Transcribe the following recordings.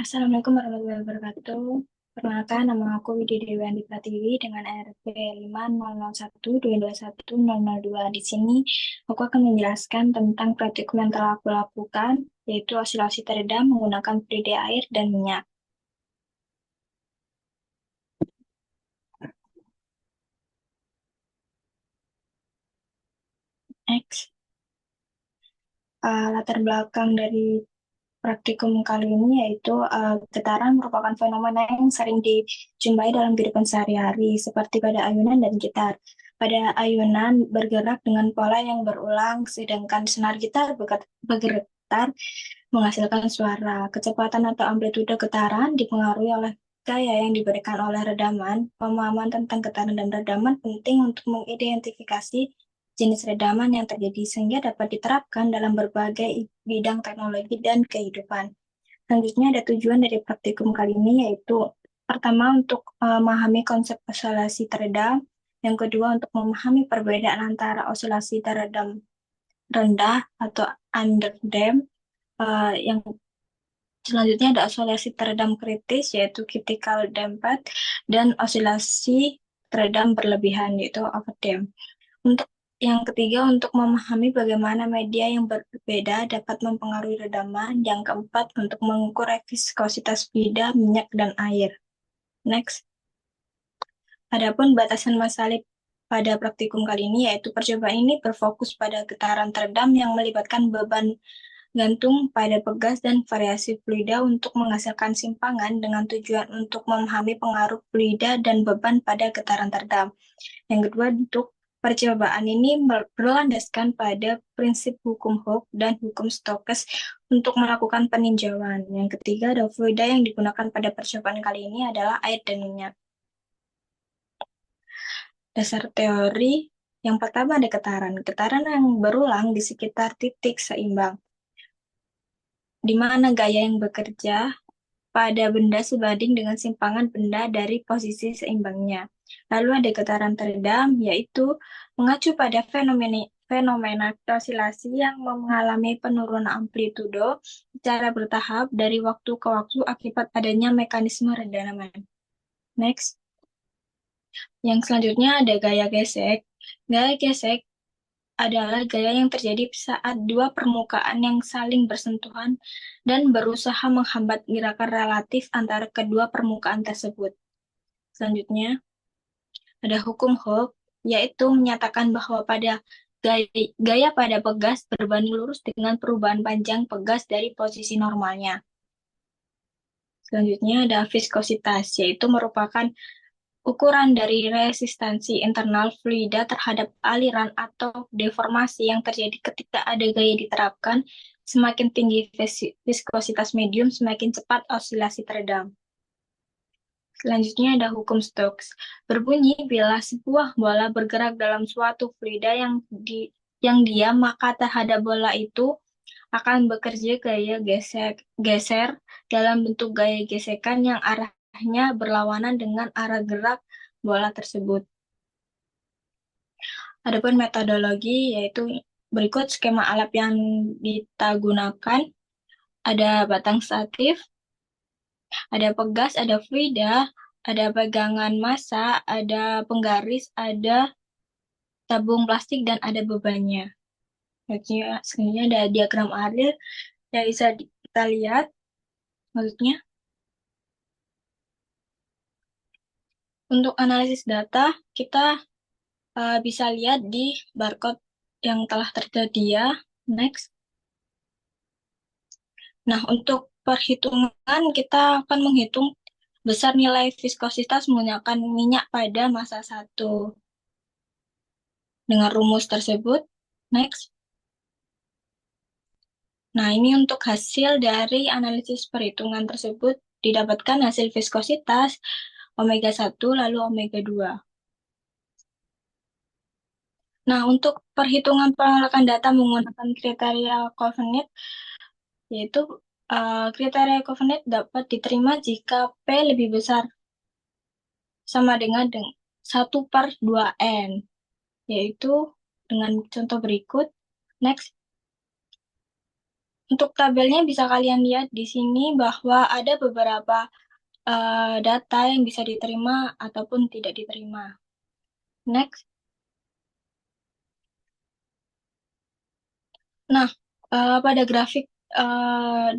Assalamualaikum warahmatullahi wabarakatuh. Perkenalkan, nama aku Widi Dewanti Pratiwi dengan RP 501221002. Di sini aku akan menjelaskan tentang praktikum yang telah aku lakukan, yaitu osilasi teredam menggunakan fluida air dan minyak. Next. Latar belakang dari praktikum kali ini yaitu getaran merupakan fenomena yang sering dijumpai dalam kehidupan sehari-hari, seperti pada ayunan dan gitar. Pada ayunan bergerak dengan pola yang berulang, sedangkan senar gitar bergetar menghasilkan suara. Kecepatan atau amplitude getaran dipengaruhi oleh gaya yang diberikan oleh redaman. Pemahaman tentang getaran dan redaman penting untuk mengidentifikasi jenis redaman yang terjadi sehingga dapat diterapkan dalam berbagai bidang teknologi dan kehidupan. Selanjutnya ada tujuan dari praktikum kali ini yaitu pertama untuk memahami konsep osilasi teredam, yang kedua untuk memahami perbedaan antara osilasi teredam rendah atau underdamped, yang selanjutnya ada osilasi teredam kritis yaitu critical damped dan osilasi teredam berlebihan yaitu overdamp. Untuk yang ketiga, untuk memahami bagaimana media yang berbeda dapat mempengaruhi redaman. Yang keempat, untuk mengukur viskositas fluida, minyak, dan air. Next. Adapun batasan masalib pada praktikum kali ini, yaitu percobaan ini berfokus pada getaran teredam yang melibatkan beban gantung pada pegas dan variasi fluida untuk menghasilkan simpangan dengan tujuan untuk memahami pengaruh fluida dan beban pada getaran teredam. Yang kedua, untuk percobaan ini berlandaskan pada prinsip hukum Hooke dan hukum Stokes untuk melakukan peninjauan. Yang ketiga, ada fluida yang digunakan pada percobaan kali ini adalah air dan minyak. Dasar teori yang pertama ada getaran. Getaran yang berulang di sekitar titik seimbang, di mana gaya yang bekerja pada benda sebanding dengan simpangan benda dari posisi seimbangnya. Lalu ada getaran teredam, yaitu mengacu pada fenomena osilasi yang mengalami penurunan amplitudo secara bertahap dari waktu ke waktu akibat adanya mekanisme redaman. Next. Yang selanjutnya ada gaya gesek. Gaya gesek adalah gaya yang terjadi saat dua permukaan yang saling bersentuhan dan berusaha menghambat gerakan relatif antara kedua permukaan tersebut. Selanjutnya, ada hukum Hooke, yaitu menyatakan bahwa gaya pada pegas berbanding lurus dengan perubahan panjang pegas dari posisi normalnya. Selanjutnya ada viskositas, yaitu merupakan ukuran dari resistansi internal fluida terhadap aliran atau deformasi yang terjadi ketika ada gaya diterapkan. Semakin tinggi viskositas medium, semakin cepat osilasi teredam. Selanjutnya ada hukum Stokes. Berbunyi bila sebuah bola bergerak dalam suatu fluida yang diam, maka terhadap bola itu akan bekerja gaya geser dalam bentuk gaya gesekan yang arahnya berlawanan dengan arah gerak bola tersebut. Adapun metodologi yaitu berikut skema alat yang kita gunakan. Ada batang statif, ada pegas, ada fluida, ada pegangan massa, ada penggaris, ada tabung plastik, dan ada bebannya. Selanjutnya ada diagram alir yang bisa kita lihat. Maksudnya, untuk analisis data, kita bisa lihat di barcode yang telah tersedia. Next. Nah, untuk perhitungan, kita akan menghitung besar nilai viskositas menggunakan minyak pada massa 1. Dengan rumus tersebut, next. Nah, ini untuk hasil dari analisis perhitungan tersebut, didapatkan hasil viskositas omega 1 lalu omega 2. Nah, untuk perhitungan pengolahan data menggunakan kriteria Covenant, yaitu kriteria Covenant dapat diterima jika P lebih besar sama dengan 1/2n, yaitu dengan contoh berikut. Next. Untuk tabelnya bisa kalian lihat di sini bahwa ada beberapa data yang bisa diterima ataupun tidak diterima. Next. Nah, pada grafik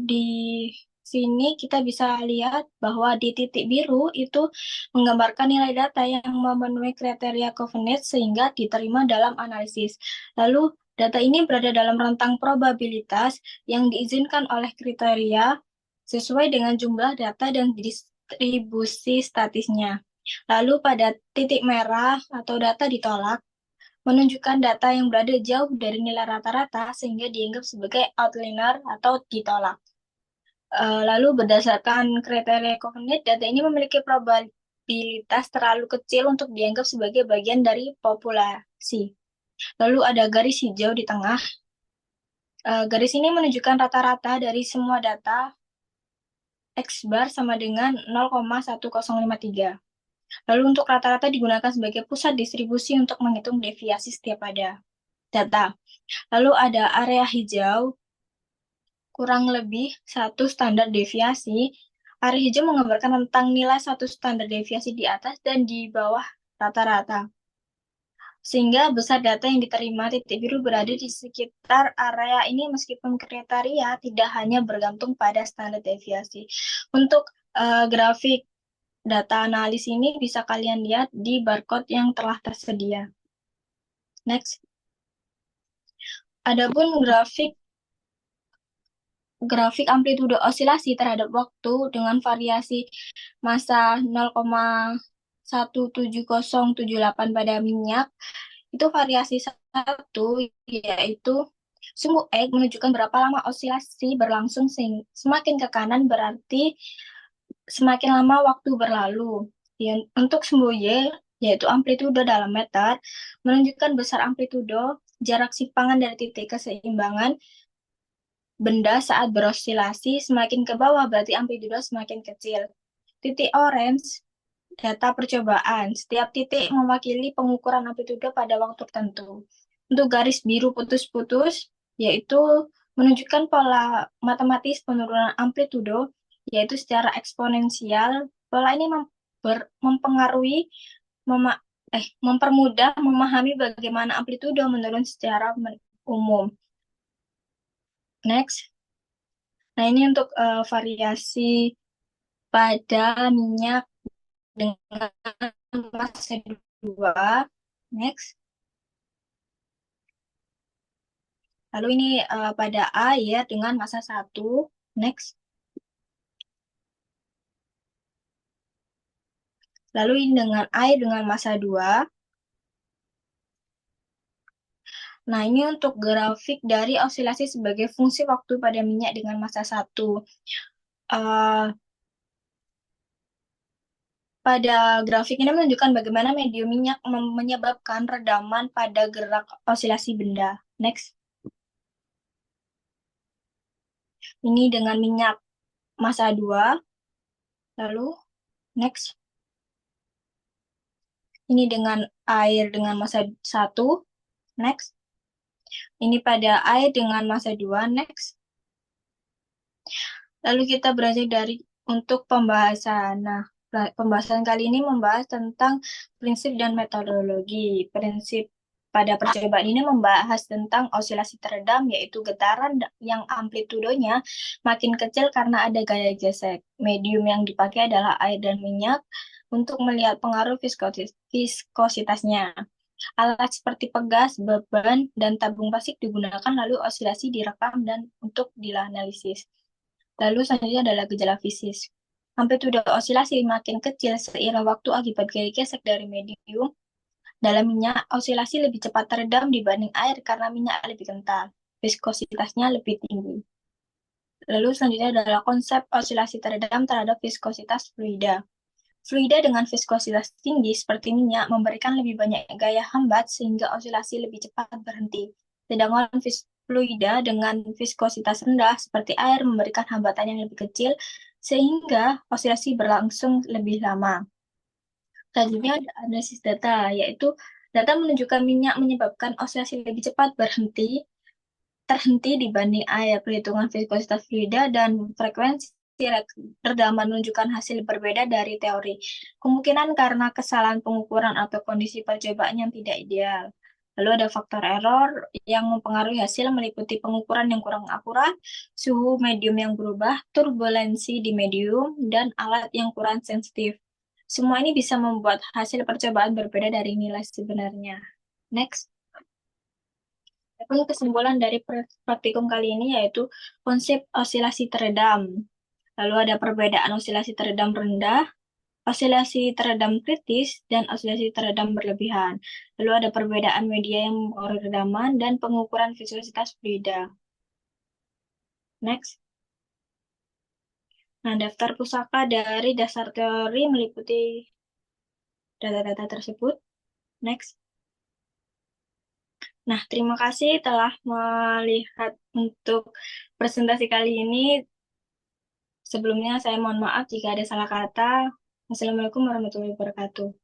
di sini kita bisa lihat bahwa di titik biru itu menggambarkan nilai data yang memenuhi kriteria Covenant sehingga diterima dalam analisis. Lalu, data ini berada dalam rentang probabilitas yang diizinkan oleh kriteria sesuai dengan jumlah data dan distribusi statisnya. Lalu pada titik merah atau data ditolak, menunjukkan data yang berada jauh dari nilai rata-rata sehingga dianggap sebagai outlier atau ditolak. Lalu berdasarkan kriteria Covenant, data ini memiliki probabilitas terlalu kecil untuk dianggap sebagai bagian dari populasi. Lalu ada garis hijau di tengah. Garis ini menunjukkan rata-rata dari semua data X bar sama dengan 0,1053. Lalu untuk rata-rata digunakan sebagai pusat distribusi untuk menghitung deviasi setiap pada data. Lalu ada area hijau, kurang lebih satu standar deviasi. Area hijau menggambarkan tentang nilai satu standar deviasi di atas dan di bawah rata-rata. Sehingga besar data yang diterima titik biru berada di sekitar area ini meskipun kriteria tidak hanya bergantung pada standar deviasi. Untuk grafik data analis ini bisa kalian lihat di barcode yang telah tersedia. Next. Adapun grafik amplitudo osilasi terhadap waktu dengan variasi massa 0,17078 pada minyak, itu variasi satu, yaitu sumbu X menunjukkan berapa lama osilasi berlangsung, semakin ke kanan berarti semakin lama waktu berlalu. Untuk sumbu Y, yaitu amplitudo dalam meter, menunjukkan besar amplitudo jarak simpangan dari titik keseimbangan benda saat berosilasi, semakin ke bawah berarti amplitudo semakin kecil. Titik orange, data percobaan. Setiap titik mewakili pengukuran amplitudo pada waktu tertentu. Untuk garis biru putus-putus, yaitu menunjukkan pola matematis penurunan amplitudo, yaitu secara eksponensial. Pola ini mempengaruhi, mempermudah memahami bagaimana amplitudo menurun secara umum. Next. Nah, ini untuk variasi pada minyak dengan massa 2. Next. Lalu ini pada air dengan massa 1. Next. Lalu ini dengan air dengan massa 2. Nah, ini untuk grafik dari osilasi sebagai fungsi waktu pada minyak dengan massa 1. Pada grafik ini menunjukkan bagaimana medium minyak menyebabkan redaman pada gerak osilasi benda. Next. Ini dengan minyak massa 2. Lalu, next. Ini dengan air dengan massa 1. Next. Ini pada air dengan massa 2. Next. Lalu kita beranjak dari untuk pembahasan. Nah, pembahasan kali ini membahas tentang prinsip dan metodologi. Prinsip pada percobaan ini membahas tentang osilasi teredam, yaitu getaran yang amplitudonya makin kecil karena ada gaya gesek. Medium yang dipakai adalah air dan minyak untuk melihat pengaruh viskositasnya. Alat seperti pegas, beban, dan tabung plastik digunakan lalu osilasi direkam dan untuk dianalisis. Lalu selanjutnya adalah gejala fisik. Amplitudo osilasi makin kecil seiring waktu akibat gaya gesek dari medium. Dalam minyak, osilasi lebih cepat teredam dibanding air karena minyak lebih kental. Viskositasnya lebih tinggi. Lalu selanjutnya adalah konsep osilasi teredam terhadap viskositas fluida. Fluida dengan viskositas tinggi seperti minyak memberikan lebih banyak gaya hambat sehingga osilasi lebih cepat berhenti. Sedangkan fluida dengan viskositas rendah seperti air memberikan hambatan yang lebih kecil sehingga osilasi berlangsung lebih lama. Selanjutnya ada analisis data, yaitu data menunjukkan minyak menyebabkan osilasi lebih cepat berhenti terhenti dibanding A ya, perhitungan viskositas fluida dan frekuensi redaman menunjukkan hasil berbeda dari teori. Kemungkinan karena kesalahan pengukuran atau kondisi percobaan yang tidak ideal. Lalu ada faktor error yang mempengaruhi hasil meliputi pengukuran yang kurang akurat, suhu medium yang berubah, turbulensi di medium, dan alat yang kurang sensitif. Semua ini bisa membuat hasil percobaan berbeda dari nilai sebenarnya. Next. Adapun kesimpulan dari praktikum kali ini yaitu konsep osilasi teredam. Lalu ada perbedaan osilasi teredam rendah, osilasi teredam kritis, dan osilasi teredam berlebihan. Lalu ada perbedaan media yang mempengaruhi redaman dan pengukuran viskositas fluida. Next. Nah, daftar pusaka dari dasar teori meliputi data-data tersebut. Next. Nah, terima kasih telah melihat untuk presentasi kali ini. Sebelumnya saya mohon maaf jika ada salah kata. Wassalamualaikum warahmatullahi wabarakatuh.